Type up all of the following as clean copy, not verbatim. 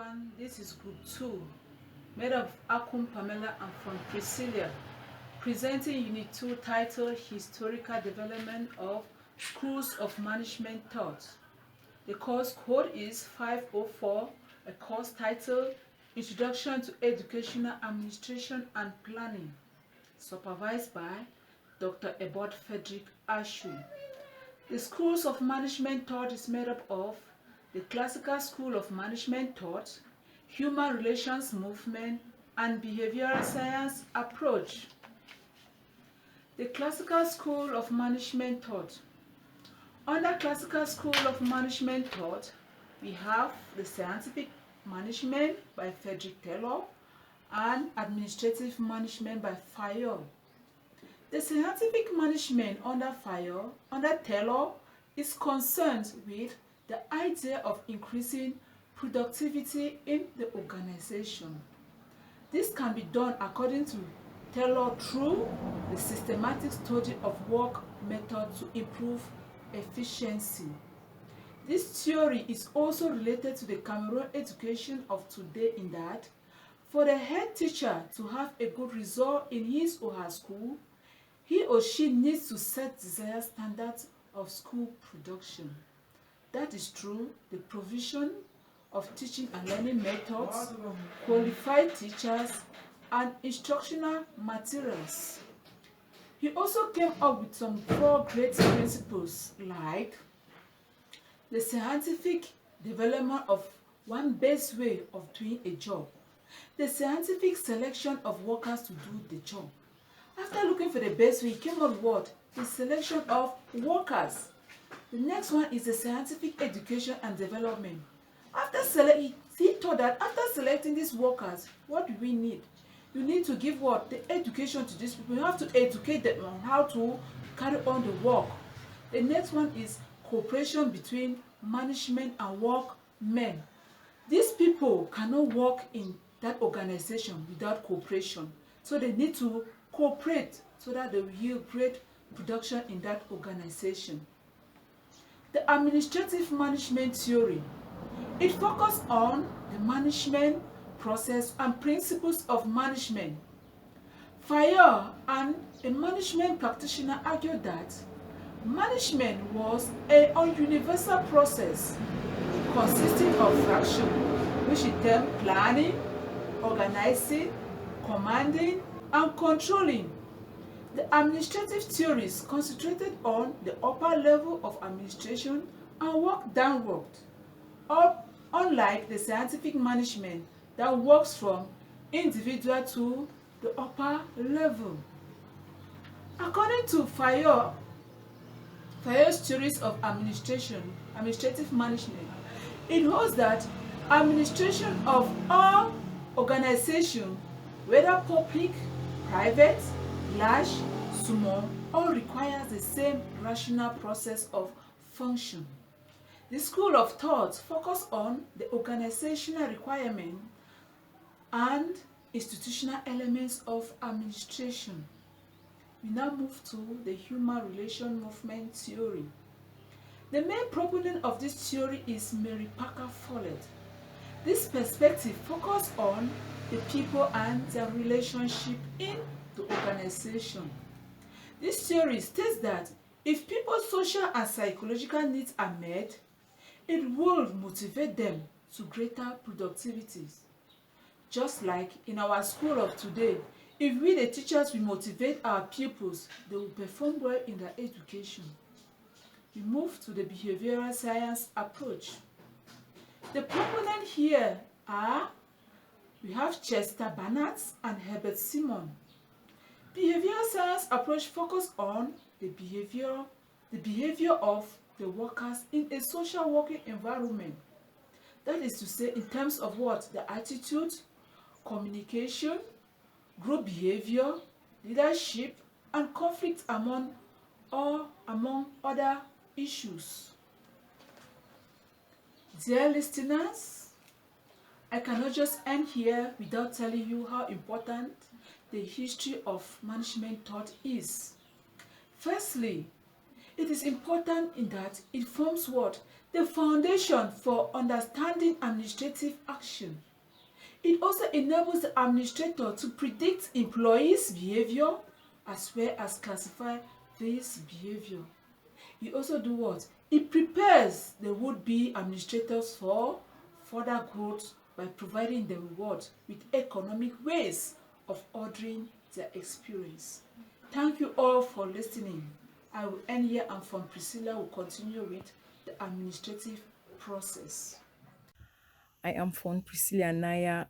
everyone, this is group 2 made of Akum Pamela and Fon Pricilia, presenting unit 2 titled Historical Development of Schools of Management Thought. The course code is 504, a course titled Introduction to Educational Administration and Planning, supervised by Dr. Ebert Frederick Ashu. The Schools of Management Thought is made up of the Classical School of Management Thought, Human Relations Movement, and Behavioral Science Approach. The Classical School of Management Thought. Under Classical School of Management Thought, we have the Scientific Management by Frederick Taylor and Administrative Management by Fayol. The Scientific Management under Taylor is concerned with the idea of increasing productivity in the organization. This can be done according to Taylor through the systematic study of work methods to improve efficiency. This theory is also related to the Cameroon education of today in that for the head teacher to have a good result in his or her school, he or she needs to set desired standards of school production. That is through the provision of teaching and learning methods, qualified teachers, and instructional materials. He also came up with some 4 great principles like the scientific development of one best way of doing a job, the scientific selection of workers to do the job. After looking for the best way, he came up with what? The selection of workers. The next one is the scientific education and development. He thought that after selecting these workers, what do we need? You need to give what? The education to these people. You have to educate them on how to carry on the work. The next one is cooperation between management and workmen. These people cannot work in that organization without cooperation. So they need to cooperate so that they will yield great production in that organization. The administrative management theory. It focuses on the management process and principles of management. Fayol and a management practitioner argued that management was a universal process consisting of fractions, which is termed planning, organizing, commanding, and controlling. The administrative theories concentrated on the upper level of administration and worked downward, unlike the scientific management that works from individual to the upper level. According to Fayol's theories of administrative management, it holds that administration of all organizations, whether public, private, large, small, all requires the same rational process of function. The school of thought focuses on the organizational requirement and institutional elements of administration. We now move to the human relation movement theory. The main proponent of this theory is Mary Parker Follett. This perspective focuses on the people and their relationship in the organization. This theory states that if people's social and psychological needs are met, it will motivate them to greater productivity. Just like in our school of today, if we the teachers will motivate our pupils, they will perform well in their education. We move to the behavioral science approach. The proponents here are, we have Chester Barnett and Herbert Simon. Behavioral science approach focuses on the behavior of the workers in a social working environment. That is to say, in terms of what? The attitude, communication, group behavior, leadership, and conflict among other issues. Dear listeners, I cannot just end here without telling you how important the history of management thought is. Firstly, it is important in that it forms what? the foundation for understanding administrative action. It also enables the administrator to predict employees' behavior as well as classify this behavior. You also do what? It prepares the would-be administrators for further growth by providing the reward with economic ways of ordering their experience. Thank you all for listening. I will end here, and Fon Pricilia will continue with the administrative process. I am Fon Pricilia Nayah.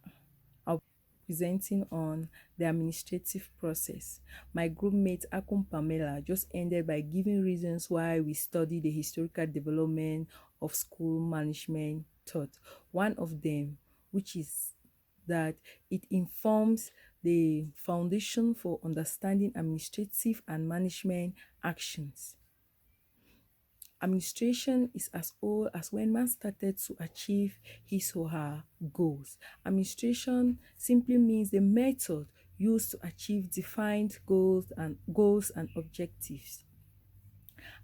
I'll be presenting on the administrative process. My group mate Akum Pamela just ended by giving reasons why we study the historical development of school management thought. One of them, which is that it informs the foundation for understanding administrative and management actions. Administration is as old as when man started to achieve his or her goals. Administration simply means the method used to achieve defined goals and objectives.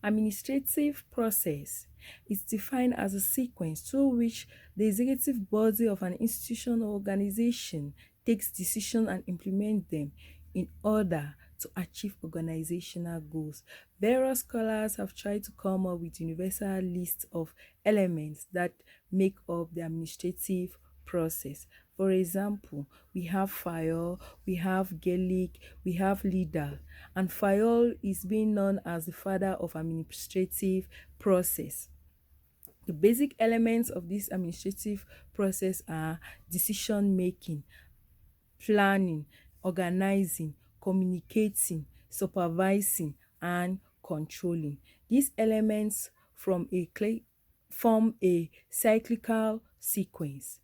Administrative process is defined as a sequence through which the executive body of an institution or organization takes decisions and implements them in order to achieve organizational goals. Various scholars have tried to come up with universal lists of elements that make up the administrative process. For example, we have file, we have Gaelic, we have leader, and Fayol is being known as the father of administrative process. The basic elements of this administrative process are decision making, planning, organizing, communicating, supervising, and controlling. These elements form a cyclical sequence.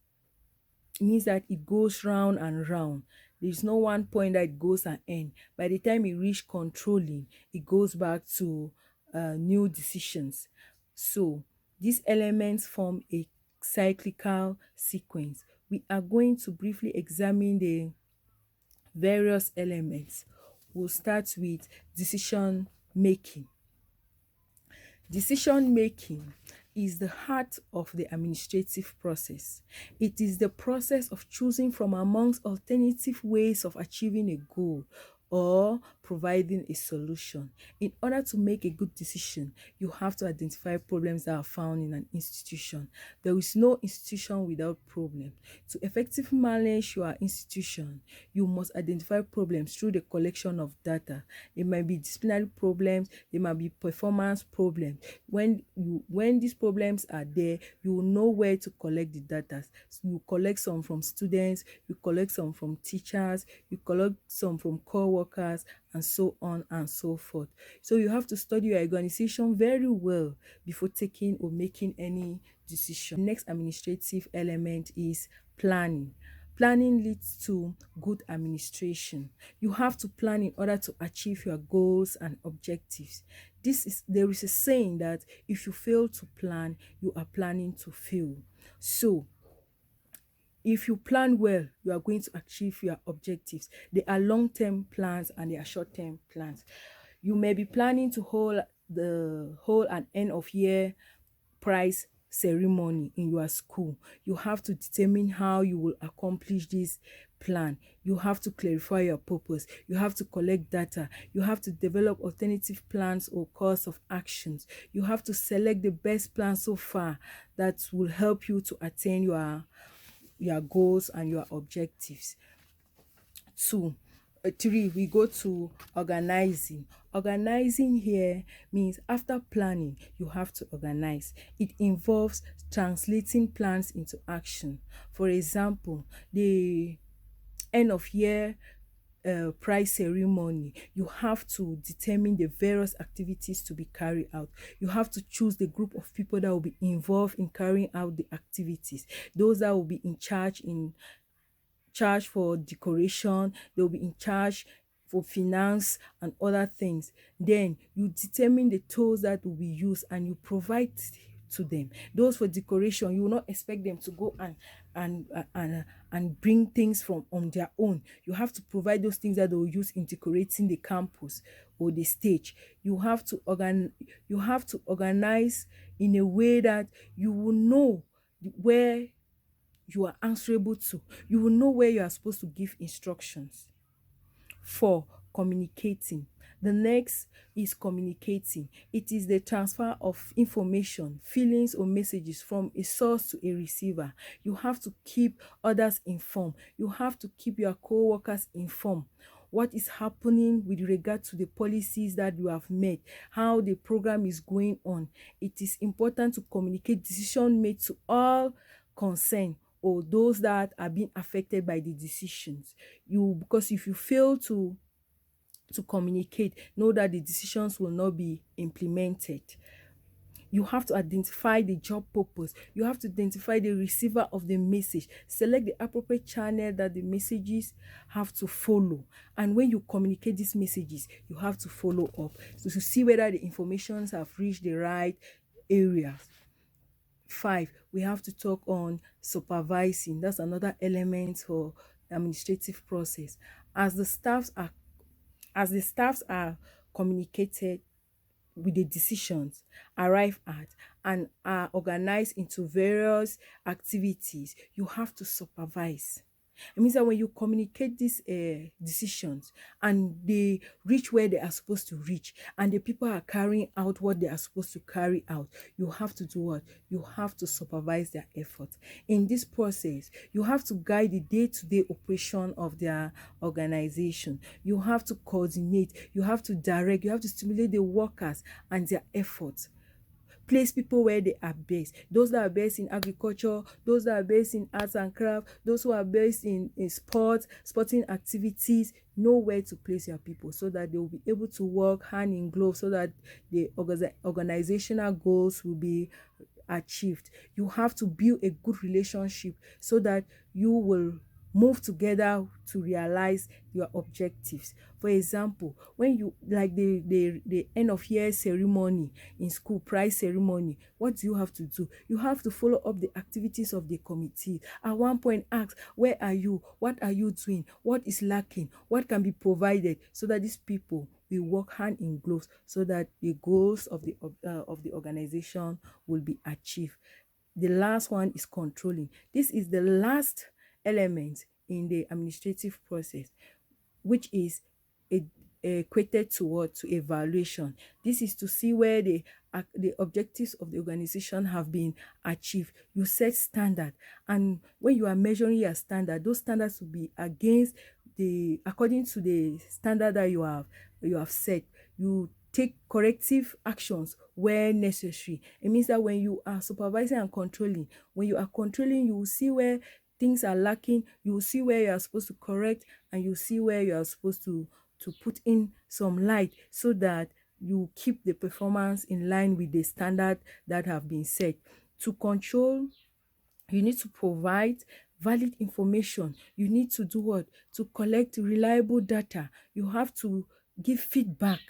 It means that it goes round and round. There's no one point that it goes and end. By the time it reach controlling, it goes back to new decisions. So these elements form a cyclical sequence. We are going to briefly examine the various elements. We'll start with decision making. Decision making is the heart of the administrative process. It is the process of choosing from amongst alternative ways of achieving a goal or providing a solution. In order to make a good decision, you have to identify problems that are found in an institution. There is no institution without problems. To effectively manage your institution, you must identify problems through the collection of data. There might be disciplinary problems, there might be performance problems. When these problems are there, you will know where to collect the data. So you collect some from students, you collect some from teachers, you collect some from co-workers, and so on and so forth. So you have to study your organization very well before taking or making any decision. The next administrative element is planning. Planning leads to good administration. You have to plan in order to achieve your goals and objectives. There is a saying that if you fail to plan, you are planning to fail. So if you plan well, you are going to achieve your objectives. There are long-term plans and there are short-term plans. You may be planning to hold an end of year prize ceremony in your school. You have to determine how you will accomplish this plan. You have to clarify your purpose. You have to collect data. You have to develop alternative plans or course of actions. You have to select the best plan so far that will help you to attain your goals and your objectives. 3, we go to organizing. Organizing here means after planning, you have to organize. It involves translating plans into action. For example, the end of year prize ceremony, you have to determine the various activities to be carried out. You have to choose the group of people that will be involved in carrying out the activities. Those that will be in charge for decoration, they'll be in charge for finance and other things. Then you determine the tools that will be used and you provide to them. Those for decoration, you will not expect them to go and and bring things from on their own. You have to provide those things that they will use in decorating the campus or the stage. You have to organize in a way that you will know where you are answerable to. You will know where you are supposed to give instructions. 4. Communicating. The next is communicating. It is the transfer of information, feelings, or messages from a source to a receiver. You have to keep others informed. You have to keep your co-workers informed. What is happening with regard to the policies that you have made, how the program is going on. It is important to communicate decision made to all concerned or those that are being affected by the decisions. Because if you fail to communicate, know that the decisions will not be implemented. You have to identify the job purpose. You have to identify the receiver of the message. Select the appropriate channel that the messages have to follow. And when you communicate these messages, you have to follow up so to see whether the informations have reached the right areas. 5. We have to talk on supervising. That's another element for administrative process. As the staffs are communicated with the decisions arrived at and are organized into various activities, you have to supervise. It means that when you communicate these decisions and they reach where they are supposed to reach and the people are carrying out what they are supposed to carry out, you have to do what? You have to supervise their efforts. In this process, you have to guide the day-to-day operation of their organization. You have to coordinate, you have to direct, you have to stimulate the workers and their efforts. Place people where they are based. Those that are based in agriculture, those that are based in arts and craft, those who are based in sporting activities. Know where to place your people so that they will be able to work hand in glove so that the organizational goals will be achieved. You have to build a good relationship so that you will move together to realize your objectives. For example, when you like the end of year ceremony in school, prize ceremony, what do you have to do? You have to follow up the activities of the committee. At one point, ask, where are you? What are you doing? What is lacking? What can be provided so that these people will work hand in glove so that the goals of the organization will be achieved. The last one is controlling. This is the last element in the administrative process, which is equated to what? To evaluation. This is to see where the objectives of the organization have been achieved. You set standard, and when you are measuring your standard, those standards will be according to the standard that you have set. You take corrective actions where necessary. It means that when you are supervising and controlling, when you are controlling, you will see where things are lacking, you will see where you are supposed to correct, and you see where you are supposed to put in some light so that you keep the performance in line with the standard that have been set. To control, you need to provide valid information. You need to do what? To collect reliable data. You have to give feedback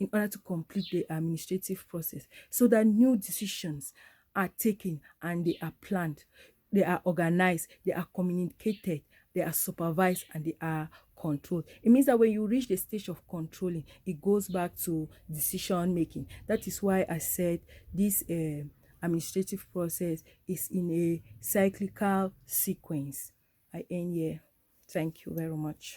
in order to complete the administrative process so that new decisions are taken and they are planned, they are organized, they are communicated, they are supervised, and they are controlled. It means that when you reach the stage of controlling, it goes back to decision making. That is why I said this administrative process is in a cyclical sequence. I end here. Thank you very much.